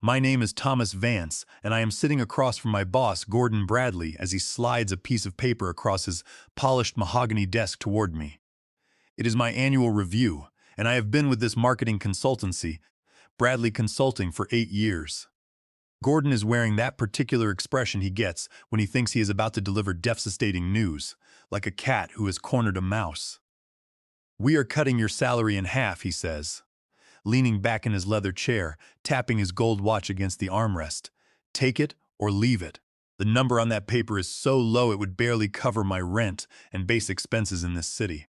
My name is Thomas Vance, and I am sitting across from my boss, Gordon Bradley, as he slides a piece of paper across his polished mahogany desk toward me. It is my annual review, and I have been with this marketing consultancy, Bradley Consulting, for 8 years. Gordon is wearing that particular expression he gets when he thinks he is about to deliver devastating news, like a cat who has cornered a mouse. "We are cutting your salary in half," he says, leaning back in his leather chair, tapping his gold watch against the armrest. "Take it or leave it. The number on that paper is so low it would barely cover my rent and base expenses in this city."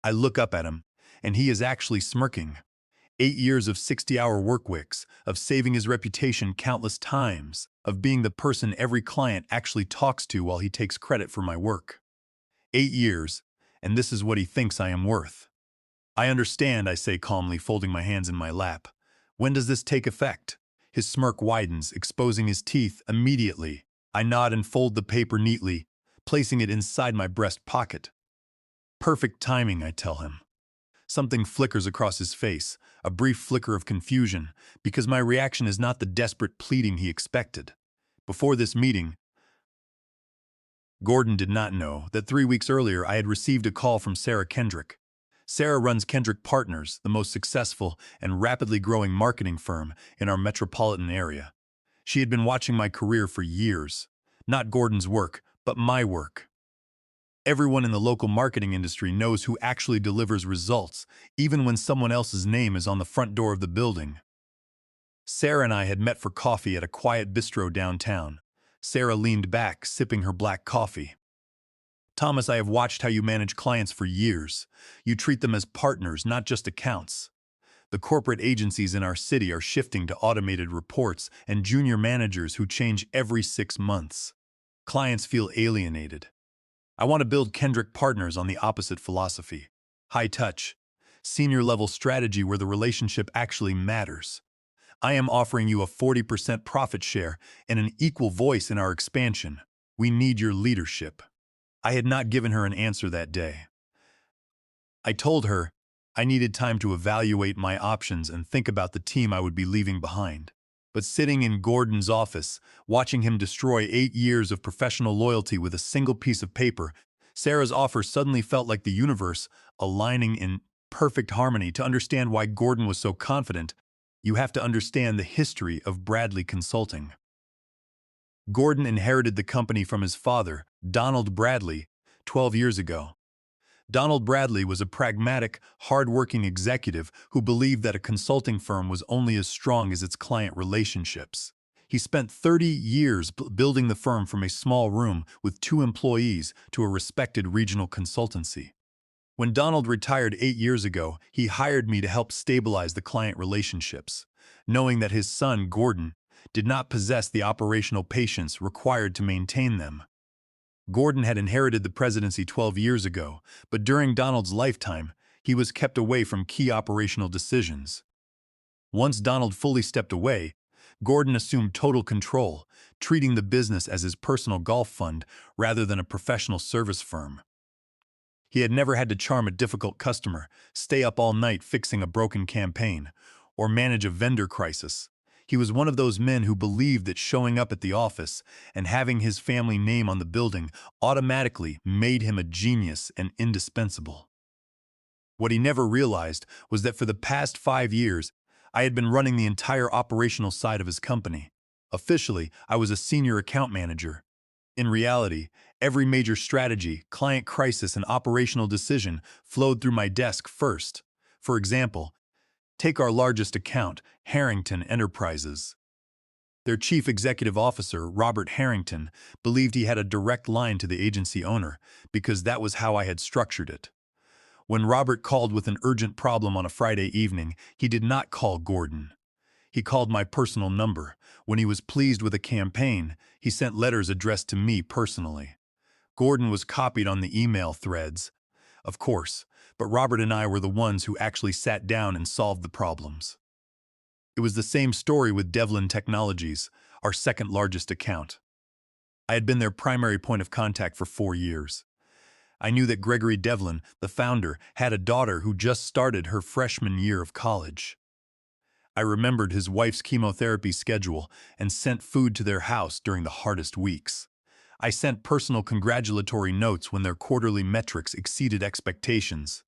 I look up at him, and he is actually smirking. 8 years of 60-hour work weeks, of saving his reputation countless times, of being the person every client actually talks to while he takes credit for my work. 8 years, and this is what he thinks I am worth. "I understand," I say calmly, folding my hands in my lap. "When does this take effect?" His smirk widens, exposing his teeth immediately. I nod and fold the paper neatly, placing it inside my breast pocket. "Perfect timing," I tell him. Something flickers across his face, a brief flicker of confusion, because my reaction is not the desperate pleading he expected. Before this meeting, Gordon did not know that 3 weeks earlier I had received a call from Sarah Kendrick. Sarah runs Kendrick Partners, the most successful and rapidly growing marketing firm in our metropolitan area. She had been watching my career for years. Not Gordon's work, but my work. Everyone in the local marketing industry knows who actually delivers results, even when someone else's name is on the front door of the building. Sarah and I had met for coffee at a quiet bistro downtown. Sarah leaned back, sipping her black coffee. "Thomas, I have watched how you manage clients for years. You treat them as partners, not just accounts. The corporate agencies in our city are shifting to automated reports and junior managers who change every 6 months. Clients feel alienated. I want to build Kendrick Partners on the opposite philosophy. High touch, senior-level strategy where the relationship actually matters. I am offering you a 40% profit share and an equal voice in our expansion. We need your leadership." I had not given her an answer that day. I told her I needed time to evaluate my options and think about the team I would be leaving behind. But sitting in Gordon's office, watching him destroy 8 years of professional loyalty with a single piece of paper, Sarah's offer suddenly felt like the universe aligning in perfect harmony. To understand why Gordon was so confident, you have to understand the history of Bradley Consulting. Gordon inherited the company from his father, Donald Bradley, 12 years ago. Donald Bradley was a pragmatic, hard-working executive who believed that a consulting firm was only as strong as its client relationships. He spent 30 years building the firm from a small room with 2 employees to a respected regional consultancy. When Donald retired 8 years ago, he hired me to help stabilize the client relationships, knowing that his son, Gordon, did not possess the operational patience required to maintain them. Gordon had inherited the presidency 12 years ago, but during Donald's lifetime, he was kept away from key operational decisions. Once Donald fully stepped away, Gordon assumed total control, treating the business as his personal golf fund rather than a professional service firm. He had never had to charm a difficult customer, stay up all night fixing a broken campaign, or manage a vendor crisis. He was one of those men who believed that showing up at the office and having his family name on the building automatically made him a genius and indispensable. What he never realized was that for the past 5 years, I had been running the entire operational side of his company. Officially, I was a senior account manager. In reality, every major strategy, client crisis, and operational decision flowed through my desk first. For example, take our largest account, Harrington Enterprises. Their chief executive officer, Robert Harrington, believed he had a direct line to the agency owner because that was how I had structured it. When Robert called with an urgent problem on a Friday evening, he did not call Gordon. He called my personal number. When he was pleased with a campaign, he sent letters addressed to me personally. Gordon was copied on the email threads, of course, but Robert and I were the ones who actually sat down and solved the problems. It was the same story with Devlin Technologies, our second largest account. I had been their primary point of contact for 4 years. I knew that Gregory Devlin, the founder, had a daughter who just started her freshman year of college. I remembered his wife's chemotherapy schedule and sent food to their house during the hardest weeks. I sent personal congratulatory notes when their quarterly metrics exceeded expectations.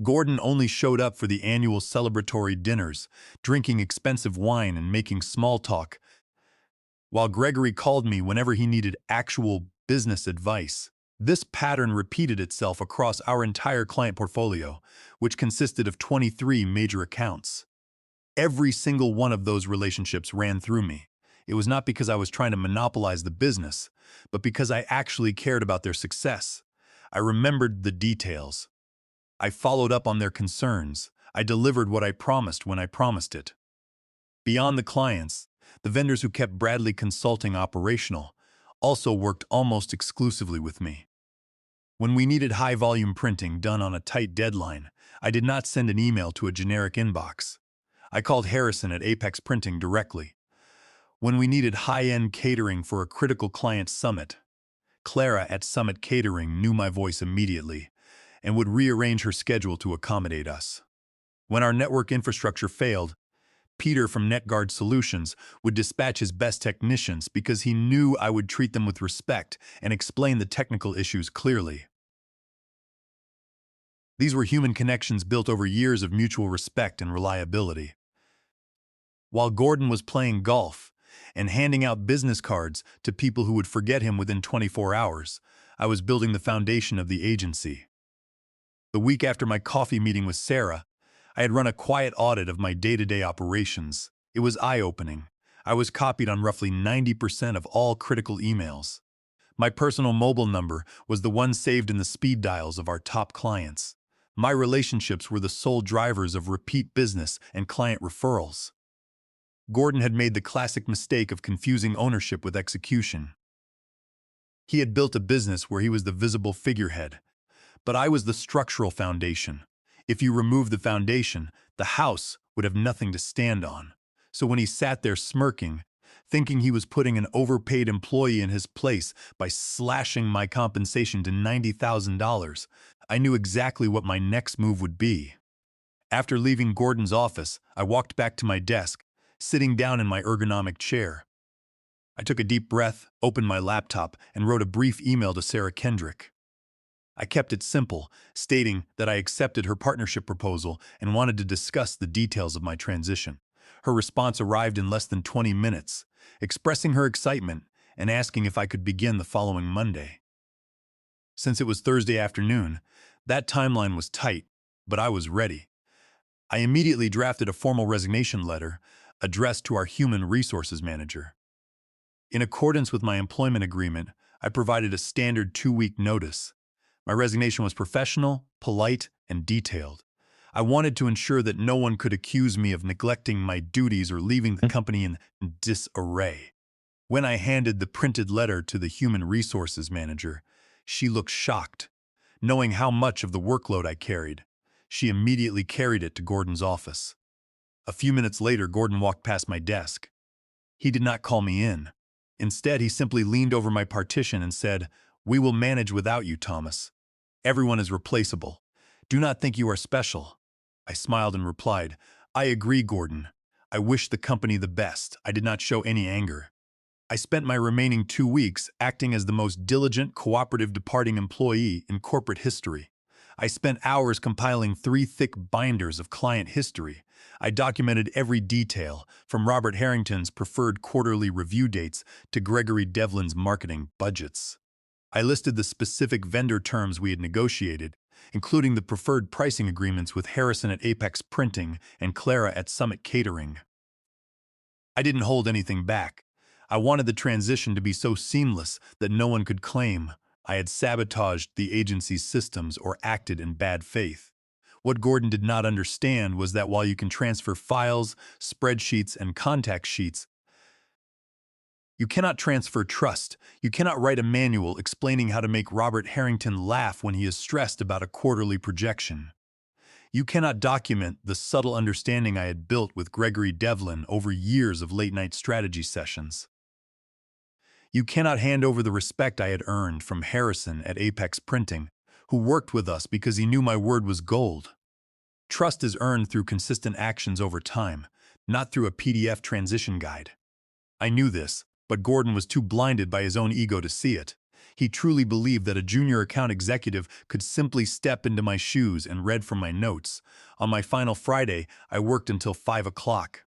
Gordon only showed up for the annual celebratory dinners, drinking expensive wine and making small talk, while Gregory called me whenever he needed actual business advice. This pattern repeated itself across our entire client portfolio, which consisted of 23 major accounts. Every single one of those relationships ran through me. It was not because I was trying to monopolize the business, but because I actually cared about their success. I remembered the details. I followed up on their concerns. I delivered what I promised when I promised it. Beyond the clients, the vendors who kept Bradley Consulting operational also worked almost exclusively with me. When we needed high-volume printing done on a tight deadline, I did not send an email to a generic inbox. I called Harrison at Apex Printing directly. When we needed high-end catering for a critical client summit, Clara at Summit Catering knew my voice immediately and would rearrange her schedule to accommodate us. When our network infrastructure failed, Peter from NetGuard Solutions would dispatch his best technicians because he knew I would treat them with respect and explain the technical issues clearly. These were human connections built over years of mutual respect and reliability. While Gordon was playing golf and handing out business cards to people who would forget him within 24 hours, I was building the foundation of the agency. The week after my coffee meeting with Sarah, I had run a quiet audit of my day-to-day operations. It was eye-opening. I was copied on roughly 90% of all critical emails. My personal mobile number was the one saved in the speed dials of our top clients. My relationships were the sole drivers of repeat business and client referrals. Gordon had made the classic mistake of confusing ownership with execution. He had built a business where he was the visible figurehead, but I was the structural foundation. If you remove the foundation, the house would have nothing to stand on. So when he sat there smirking, thinking he was putting an overpaid employee in his place by slashing my compensation to $90,000, I knew exactly what my next move would be. After leaving Gordon's office, I walked back to my desk, sitting down in my ergonomic chair. I took a deep breath, opened my laptop, and wrote a brief email to Sarah Kendrick. I kept it simple, stating that I accepted her partnership proposal and wanted to discuss the details of my transition. Her response arrived in less than 20 minutes, expressing her excitement and asking if I could begin the following Monday. Since it was Thursday afternoon, that timeline was tight, but I was ready. I immediately drafted a formal resignation letter addressed to our human resources manager. In accordance with my employment agreement, I provided a standard 2-week notice. My resignation was professional, polite, and detailed. I wanted to ensure that no one could accuse me of neglecting my duties or leaving the company in disarray. When I handed the printed letter to the human resources manager, she looked shocked. Knowing how much of the workload I carried, she immediately carried it to Gordon's office. A few minutes later, Gordon walked past my desk. He did not call me in. Instead, he simply leaned over my partition and said, "We will manage without you, Thomas. Everyone is replaceable. Do not think you are special." I smiled and replied, "I agree, Gordon. I wish the company the best." I did not show any anger. I spent my remaining 2 weeks acting as the most diligent, cooperative departing employee in corporate history. I spent hours compiling 3 thick binders of client history. I documented every detail, from Robert Harrington's preferred quarterly review dates to Gregory Devlin's marketing budgets. I listed the specific vendor terms we had negotiated, including the preferred pricing agreements with Harrison at Apex Printing and Clara at Summit Catering. I didn't hold anything back. I wanted the transition to be so seamless that no one could claim I had sabotaged the agency's systems or acted in bad faith. What Gordon did not understand was that while you can transfer files, spreadsheets, and contact sheets, you cannot transfer trust. You cannot write a manual explaining how to make Robert Harrington laugh when he is stressed about a quarterly projection. You cannot document the subtle understanding I had built with Gregory Devlin over years of late-night strategy sessions. You cannot hand over the respect I had earned from Harrison at Apex Printing, who worked with us because he knew my word was gold. Trust is earned through consistent actions over time, not through a PDF transition guide. I knew this, but Gordon was too blinded by his own ego to see it. He truly believed that a junior account executive could simply step into my shoes and read from my notes. On my final Friday, I worked until 5 o'clock.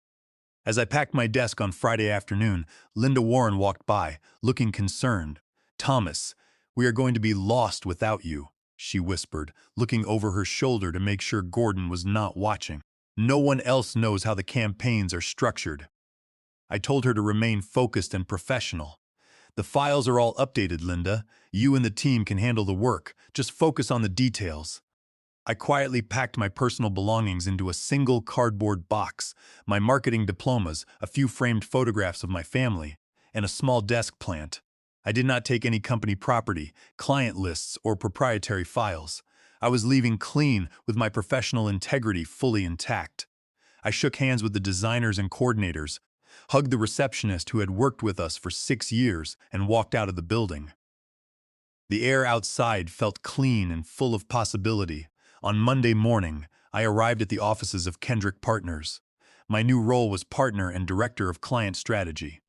As I packed my desk on Friday afternoon, Linda Warren walked by, looking concerned. "Thomas, we are going to be lost without you," she whispered, looking over her shoulder to make sure Gordon was not watching. "No one else knows how the campaigns are structured." I told her to remain focused and professional. "The files are all updated, Linda. You and the team can handle the work. Just focus on the details." I quietly packed my personal belongings into a single cardboard box, my marketing diplomas, a few framed photographs of my family, and a small desk plant. I did not take any company property, client lists, or proprietary files. I was leaving clean with my professional integrity fully intact. I shook hands with the designers and coordinators, hugged the receptionist who had worked with us for 6 years, and walked out of the building. The air outside felt clean and full of possibility. On Monday morning, I arrived at the offices of Kendrick Partners. My new role was partner and director of client strategy.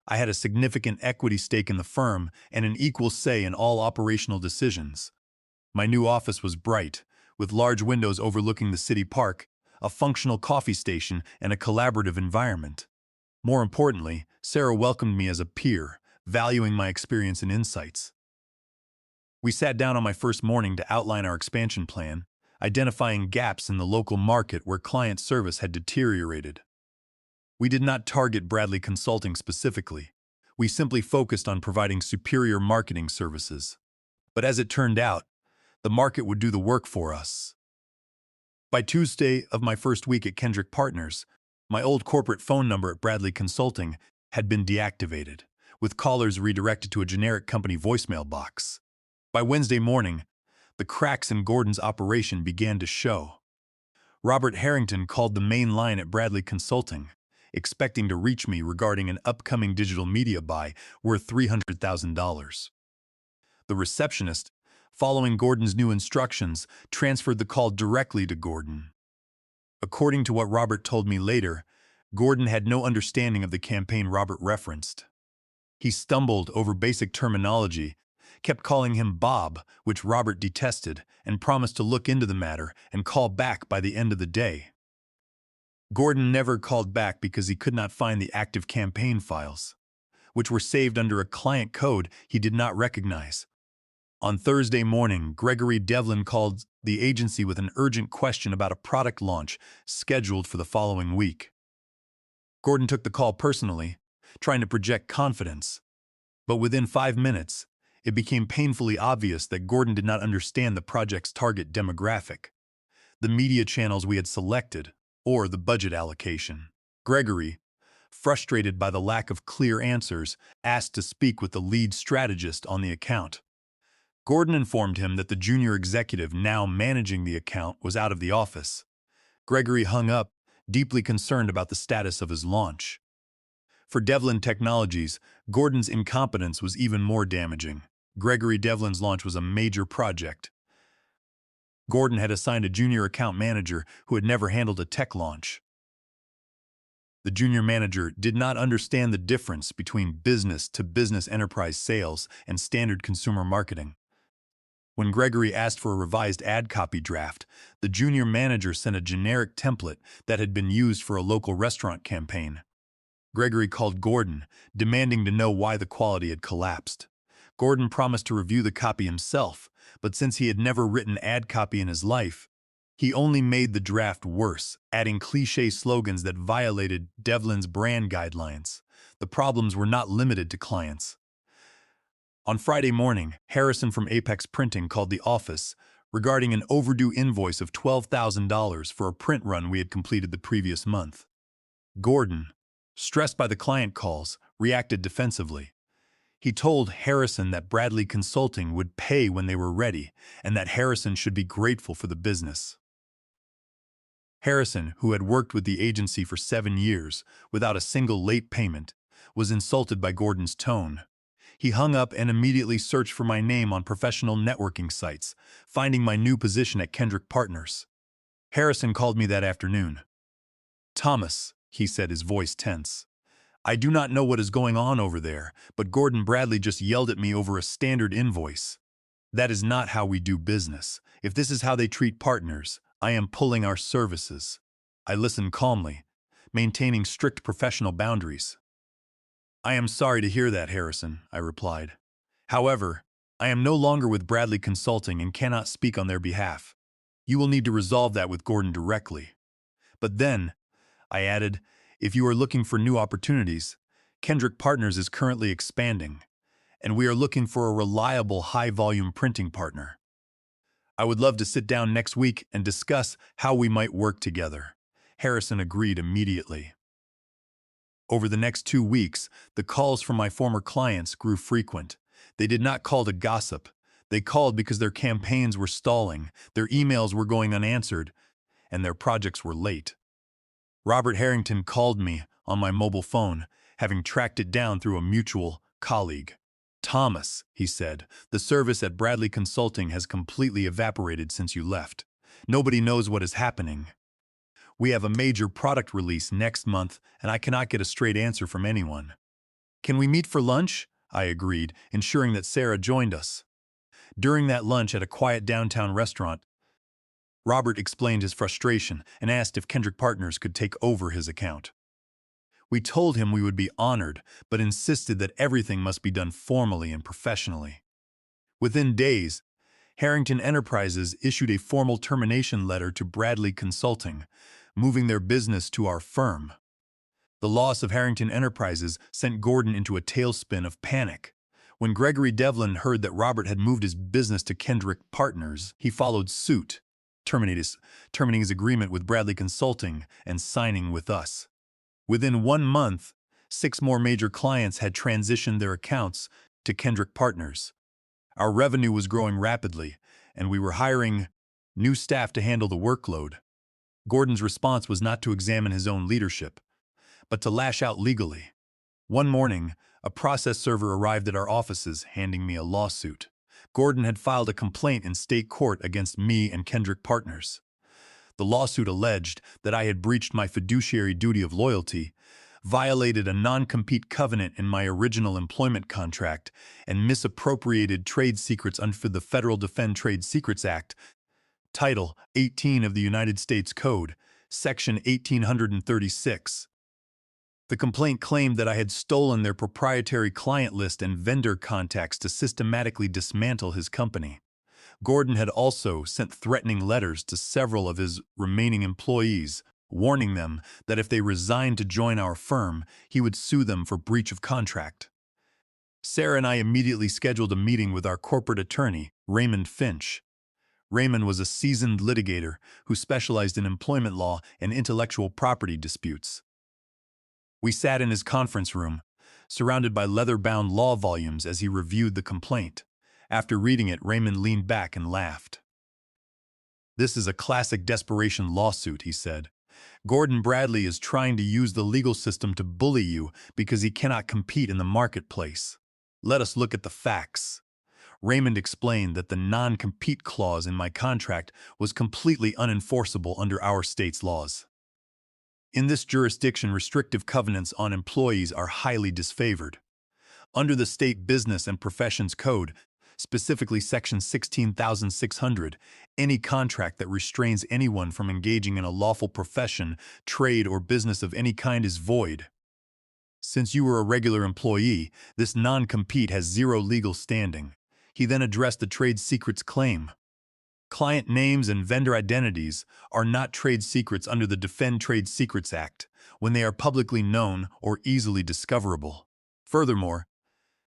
I had a significant equity stake in the firm and an equal say in all operational decisions. My new office was bright, with large windows overlooking the city park, a functional coffee station, and a collaborative environment. More importantly, Sarah welcomed me as a peer, valuing my experience and insights. We sat down on my first morning to outline our expansion plan, identifying gaps in the local market where client service had deteriorated. We did not target Bradley Consulting specifically. We simply focused on providing superior marketing services. But as it turned out, the market would do the work for us. By Tuesday of my first week at Kendrick Partners, my old corporate phone number at Bradley Consulting had been deactivated, with callers redirected to a generic company voicemail box. By Wednesday morning, the cracks in Gordon's operation began to show. Robert Harrington called the main line at Bradley Consulting, expecting to reach me regarding an upcoming digital media buy worth $300,000. The receptionist, following Gordon's new instructions, transferred the call directly to Gordon. According to what Robert told me later, Gordon had no understanding of the campaign Robert referenced. He stumbled over basic terminology, kept calling him Bob, which Robert detested, and promised to look into the matter and call back by the end of the day. Gordon never called back because he could not find the active campaign files, which were saved under a client code he did not recognize. On Thursday morning, Gregory Devlin called the agency with an urgent question about a product launch scheduled for the following week. Gordon took the call personally, trying to project confidence. But within 5 minutes, it became painfully obvious that Gordon did not understand the project's target demographic, the media channels we had selected, or the budget allocation. Gregory, frustrated by the lack of clear answers, asked to speak with the lead strategist on the account. Gordon informed him that the junior executive now managing the account was out of the office. Gregory hung up, deeply concerned about the status of his launch. For Devlin Technologies, Gordon's incompetence was even more damaging. Gregory Devlin's launch was a major project. Gordon had assigned a junior account manager who had never handled a tech launch. The junior manager did not understand the difference between business-to-business enterprise sales and standard consumer marketing. When Gregory asked for a revised ad copy draft, the junior manager sent a generic template that had been used for a local restaurant campaign. Gregory called Gordon, demanding to know why the quality had collapsed. Gordon promised to review the copy himself, but since he had never written ad copy in his life, he only made the draft worse, adding cliché slogans that violated Devlin's brand guidelines. The problems were not limited to clients. On Friday morning, Harrison from Apex Printing called the office regarding an overdue invoice of $12,000 for a print run we had completed the previous month. Gordon, stressed by the client calls, reacted defensively. He told Harrison that Bradley Consulting would pay when they were ready and that Harrison should be grateful for the business. Harrison, who had worked with the agency for 7 years without a single late payment, was insulted by Gordon's tone. He hung up and immediately searched for my name on professional networking sites, finding my new position at Kendrick Partners. Harrison called me that afternoon. "Thomas, he said, his voice tense. I do not know what is going on over there, but Gordon Bradley just yelled at me over a standard invoice. That is not how we do business. If this is how they treat partners, I am pulling our services. I listened calmly, maintaining strict professional boundaries. I am sorry to hear that, Harrison, I replied. However, I am no longer with Bradley Consulting and cannot speak on their behalf. You will need to resolve that with Gordon directly. But then, I added, if you are looking for new opportunities, Kendrick Partners is currently expanding, and we are looking for a reliable, high-volume printing partner. I would love to sit down next week and discuss how we might work together. Harrison agreed immediately. Over the next 2 weeks, the calls from my former clients grew frequent. They did not call to gossip. They called because their campaigns were stalling, their emails were going unanswered, and their projects were late. Robert Harrington called me on my mobile phone, having tracked it down through a mutual colleague. Thomas, he said, the service at Bradley Consulting has completely evaporated since you left. Nobody knows what is happening. We have a major product release next month, and I cannot get a straight answer from anyone. Can we meet for lunch? I agreed, ensuring that Sarah joined us. During that lunch at a quiet downtown restaurant, Robert explained his frustration and asked if Kendrick Partners could take over his account. We told him we would be honored, but insisted that everything must be done formally and professionally. Within days, Harrington Enterprises issued a formal termination letter to Bradley Consulting, moving their business to our firm. The loss of Harrington Enterprises sent Gordon into a tailspin of panic. When Gregory Devlin heard that Robert had moved his business to Kendrick Partners, he followed suit, terminating his agreement with Bradley Consulting and signing with us. Within 1 month, 6 more major clients had transitioned their accounts to Kendrick Partners. Our revenue was growing rapidly, and we were hiring new staff to handle the workload. Gordon's response was not to examine his own leadership, but to lash out legally. One morning, a process server arrived at our offices handing me a lawsuit. Gordon had filed a complaint in state court against me and Kendrick Partners. The lawsuit alleged that I had breached my fiduciary duty of loyalty, violated a non-compete covenant in my original employment contract, and misappropriated trade secrets under the Federal Defend Trade Secrets Act, Title 18 of the United States Code, Section 1836. The complaint claimed that I had stolen their proprietary client list and vendor contacts to systematically dismantle his company. Gordon had also sent threatening letters to several of his remaining employees, warning them that if they resigned to join our firm, he would sue them for breach of contract. Sarah and I immediately scheduled a meeting with our corporate attorney, Raymond Finch. Raymond was a seasoned litigator who specialized in employment law and intellectual property disputes. We sat in his conference room, surrounded by leather-bound law volumes as he reviewed the complaint. After reading it, Raymond leaned back and laughed. This is a classic desperation lawsuit, he said. Gordon Bradley is trying to use the legal system to bully you because he cannot compete in the marketplace. Let us look at the facts. Raymond explained that the non-compete clause in my contract was completely unenforceable under our state's laws. In this jurisdiction, restrictive covenants on employees are highly disfavored. Under the State Business and Professions Code, specifically Section 16,600, any contract that restrains anyone from engaging in a lawful profession, trade, or business of any kind is void. Since you were a regular employee, this non-compete has zero legal standing. He then addressed the trade secrets claim. Client names and vendor identities are not trade secrets under the Defend Trade Secrets Act when they are publicly known or easily discoverable. Furthermore,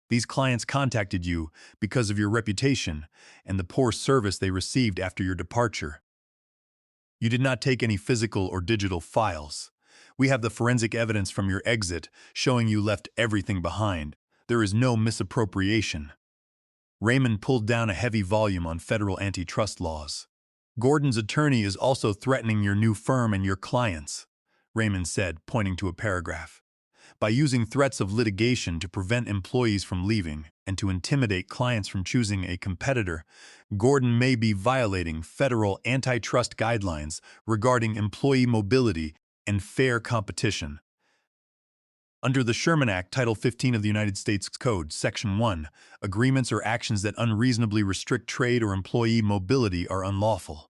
these clients contacted you because of your reputation and the poor service they received after your departure. You did not take any physical or digital files. We have the forensic evidence from your exit showing you left everything behind. There is no misappropriation. Raymond pulled down a heavy volume on federal antitrust laws. Gordon's attorney is also threatening your new firm and your clients, Raymond said, pointing to a paragraph. By using threats of litigation to prevent employees from leaving and to intimidate clients from choosing a competitor, Gordon may be violating federal antitrust guidelines regarding employee mobility and fair competition. Under the Sherman Act, Title 15 of the United States Code, Section 1, agreements or actions that unreasonably restrict trade or employee mobility are unlawful.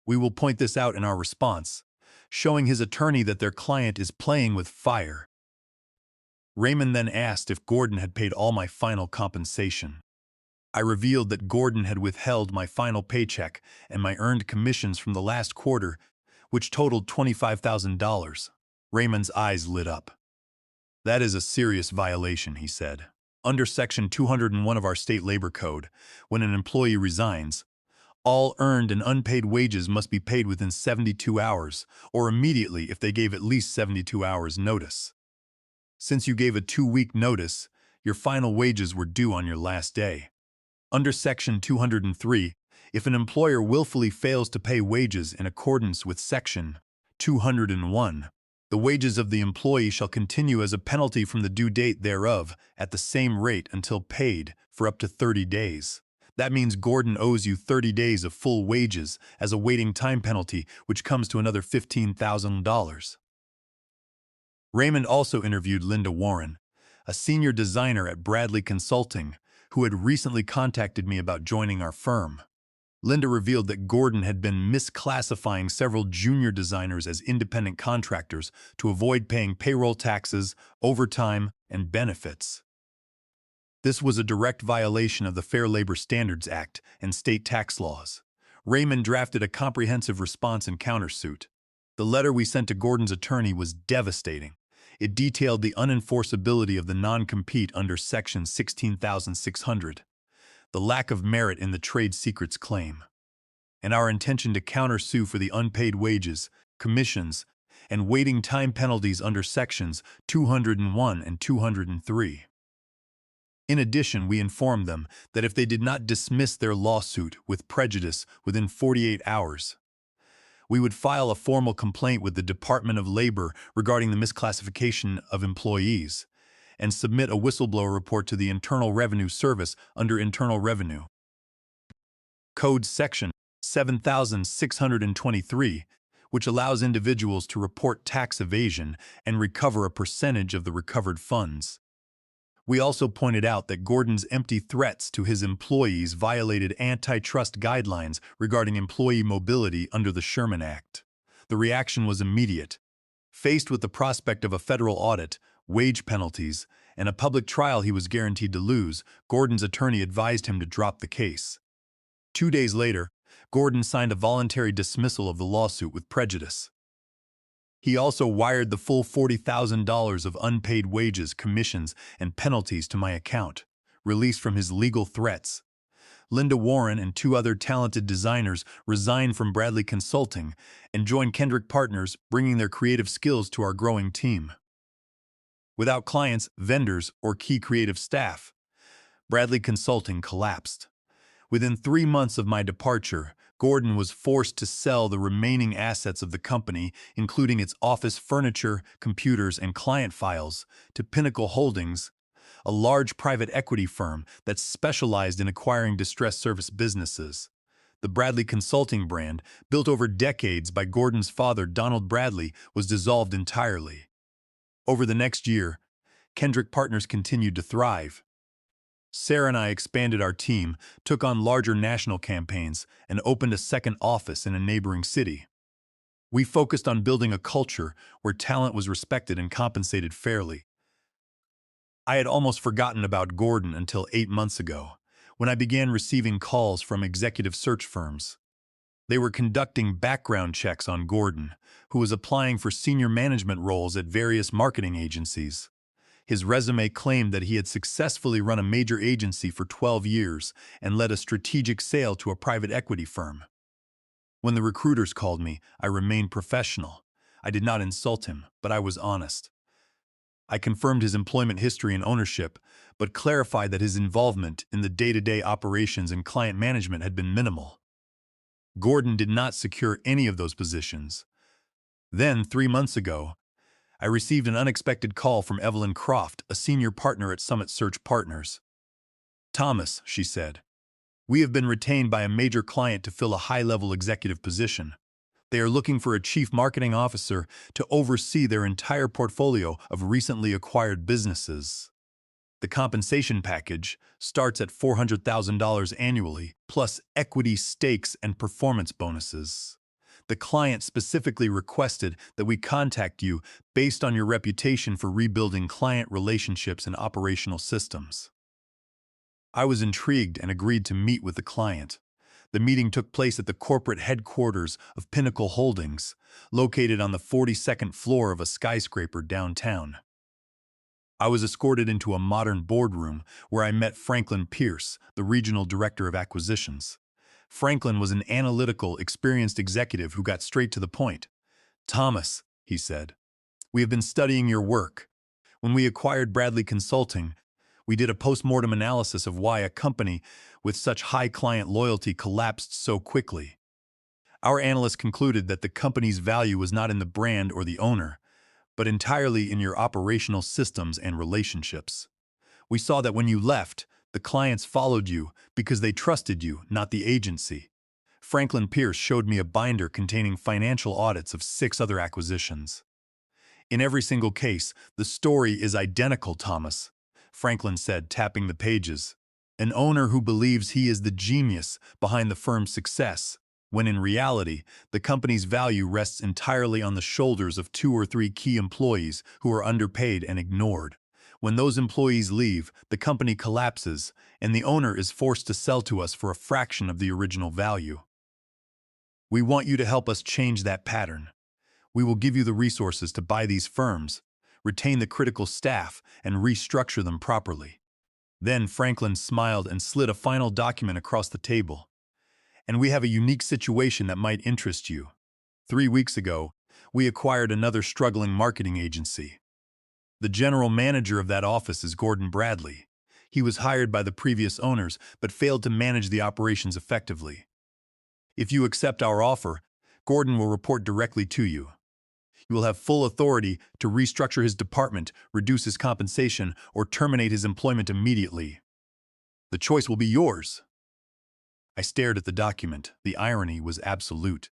We will point this out in our response, showing his attorney that their client is playing with fire. Raymond then asked if Gordon had paid all my final compensation. I revealed that Gordon had withheld my final paycheck and my earned commissions from the last quarter, which totaled $25,000. Raymond's eyes lit up. "That is a serious violation," he said. "Under Section 201 of our state labor code, when an employee resigns, all earned and unpaid wages must be paid within 72 hours, or immediately if they gave at least 72 hours notice. Since you gave a 2-week notice, your final wages were due on your last day." Under Section 203, if an employer willfully fails to pay wages in accordance with Section 201, the wages of the employee shall continue as a penalty from the due date thereof at the same rate until paid for up to 30 days. That means Gordon owes you 30 days of full wages as a waiting time penalty, which comes to another $15,000. Raymond also interviewed Linda Warren, a senior designer at Bradley Consulting, who had recently contacted me about joining our firm. Linda revealed that Gordon had been misclassifying several junior designers as independent contractors to avoid paying payroll taxes, overtime, and benefits. This was a direct violation of the Fair Labor Standards Act and state tax laws. Raymond drafted a comprehensive response and countersuit. The letter we sent to Gordon's attorney was devastating. It detailed the unenforceability of the non-compete under Section 16,600, the lack of merit in the trade secrets claim, and our intention to countersue for the unpaid wages, commissions, and waiting time penalties under Sections 201 and 203. In addition, we informed them that if they did not dismiss their lawsuit with prejudice within 48 hours, we would file a formal complaint with the Department of Labor regarding the misclassification of employees and submit a whistleblower report to the Internal Revenue Service under Internal Revenue Code Section 7623, which allows individuals to report tax evasion and recover a percentage of the recovered funds. We also pointed out that Gordon's empty threats to his employees violated antitrust guidelines regarding employee mobility under the Sherman Act. The reaction was immediate. Faced with the prospect of a federal audit, wage penalties, and a public trial he was guaranteed to lose, Gordon's attorney advised him to drop the case. 2 days later, Gordon signed a voluntary dismissal of the lawsuit with prejudice. He also wired the full $40,000 of unpaid wages, commissions, and penalties to my account, released from his legal threats. Linda Warren and 2 other talented designers resigned from Bradley Consulting and joined Kendrick Partners, bringing their creative skills to our growing team. Without clients, vendors, or key creative staff, Bradley Consulting collapsed. Within 3 months of my departure, Gordon was forced to sell the remaining assets of the company, including its office furniture, computers, and client files, to Pinnacle Holdings, a large private equity firm that specialized in acquiring distressed service businesses. The Bradley Consulting brand, built over decades by Gordon's father, Donald Bradley, was dissolved entirely. Over the next year, Kendrick Partners continued to thrive. Sarah and I expanded our team, took on larger national campaigns, and opened a second office in a neighboring city. We focused on building a culture where talent was respected and compensated fairly. I had almost forgotten about Gordon until 8 months ago, when I began receiving calls from executive search firms. They were conducting background checks on Gordon, who was applying for senior management roles at various marketing agencies. His resume claimed that he had successfully run a major agency for 12 years and led a strategic sale to a private equity firm. When the recruiters called me, I remained professional. I did not insult him, but I was honest. I confirmed his employment history and ownership, but clarified that his involvement in the day-to-day operations and client management had been minimal. Gordon did not secure any of those positions. Then, 3 months ago, I received an unexpected call from Evelyn Croft, a senior partner at Summit Search Partners. "Thomas," she said, "we have been retained by a major client to fill a high-level executive position. They are looking for a chief marketing officer to oversee their entire portfolio of recently acquired businesses. The compensation package starts at $400,000 annually, plus equity stakes and performance bonuses. The client specifically requested that we contact you based on your reputation for rebuilding client relationships and operational systems. I was intrigued and agreed to meet with the client. The meeting took place at the corporate headquarters of Pinnacle Holdings, located on the 42nd floor of a skyscraper downtown. I was escorted into a modern boardroom where I met Franklin Pierce, the regional director of acquisitions. Franklin was an analytical, experienced executive who got straight to the point. "Thomas," he said, "we have been studying your work. When we acquired Bradley Consulting, we did a post-mortem analysis of why a company with such high client loyalty collapsed so quickly. Our analysts concluded that the company's value was not in the brand or the owner, but entirely in your operational systems and relationships. We saw that when you left, the clients followed you because they trusted you, not the agency." Franklin Pierce showed me a binder containing financial audits of 6 other acquisitions. "In every single case, the story is identical, Thomas," Franklin said, tapping the pages. "An owner who believes he is the genius behind the firm's success, when in reality, the company's value rests entirely on the shoulders of 2 or 3 key employees who are underpaid and ignored. When those employees leave, the company collapses, and the owner is forced to sell to us for a fraction of the original value. We want you to help us change that pattern. We will give you the resources to buy these firms, retain the critical staff, and restructure them properly." Then Franklin smiled and slid a final document across the table. "And we have a unique situation that might interest you. 3 weeks ago, we acquired another struggling marketing agency. The general manager of that office is Gordon Bradley. He was hired by the previous owners but failed to manage the operations effectively. If you accept our offer, Gordon will report directly to you. You will have full authority to restructure his department, reduce his compensation, or terminate his employment immediately. The choice will be yours." I stared at the document. The irony was absolute.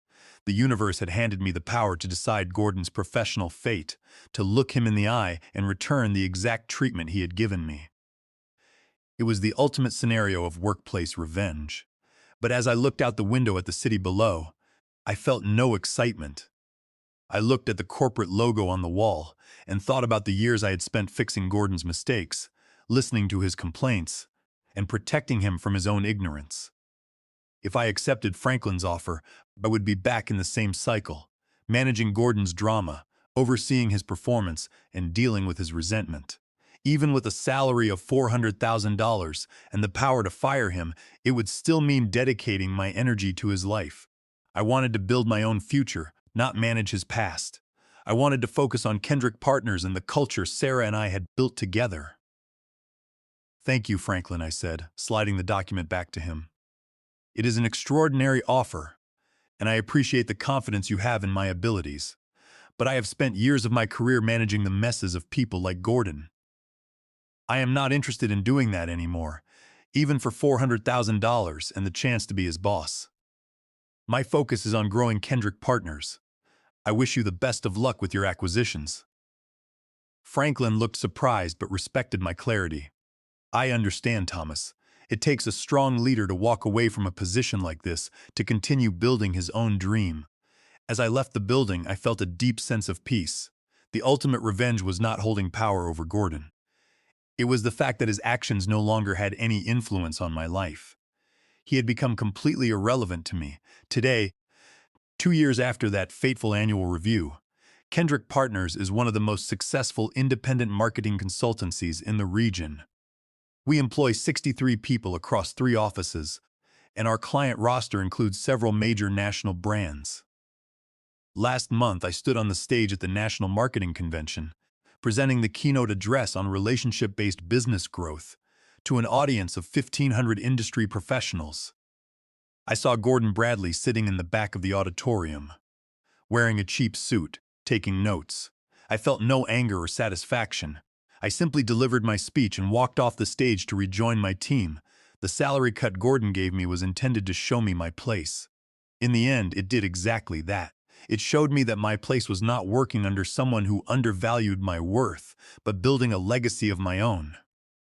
The universe had handed me the power to decide Gordon's professional fate, to look him in the eye and return the exact treatment he had given me. It was the ultimate scenario of workplace revenge. But as I looked out the window at the city below, I felt no excitement. I looked at the corporate logo on the wall and thought about the years I had spent fixing Gordon's mistakes, listening to his complaints, and protecting him from his own ignorance. If I accepted Franklin's offer, I would be back in the same cycle, managing Gordon's drama, overseeing his performance, and dealing with his resentment. Even with a salary of $400,000 and the power to fire him, it would still mean dedicating my energy to his life. I wanted to build my own future, not manage his past. I wanted to focus on Kendrick Partners and the culture Sarah and I had built together. "Thank you, Franklin," I said, sliding the document back to him. "It is an extraordinary offer, and I appreciate the confidence you have in my abilities. But I have spent years of my career managing the messes of people like Gordon. I am not interested in doing that anymore, even for $400,000 and the chance to be his boss. My focus is on growing Kendrick Partners. I wish you the best of luck with your acquisitions." Franklin looked surprised but respected my clarity. "I understand, Thomas. It takes a strong leader to walk away from a position like this to continue building his own dream." As I left the building, I felt a deep sense of peace. The ultimate revenge was not holding power over Gordon. It was the fact that his actions no longer had any influence on my life. He had become completely irrelevant to me. Today, 2 years after that fateful annual review, Kendrick Partners is one of the most successful independent marketing consultancies in the region. We employ 63 people across 3 offices, and our client roster includes several major national brands. Last month, I stood on the stage at the National Marketing Convention, presenting the keynote address on relationship-based business growth to an audience of 1,500 industry professionals. I saw Gordon Bradley sitting in the back of the auditorium, wearing a cheap suit, taking notes. I felt no anger or satisfaction. I simply delivered my speech and walked off the stage to rejoin my team. The salary cut Gordon gave me was intended to show me my place. In the end, it did exactly that. It showed me that my place was not working under someone who undervalued my worth, but building a legacy of my own.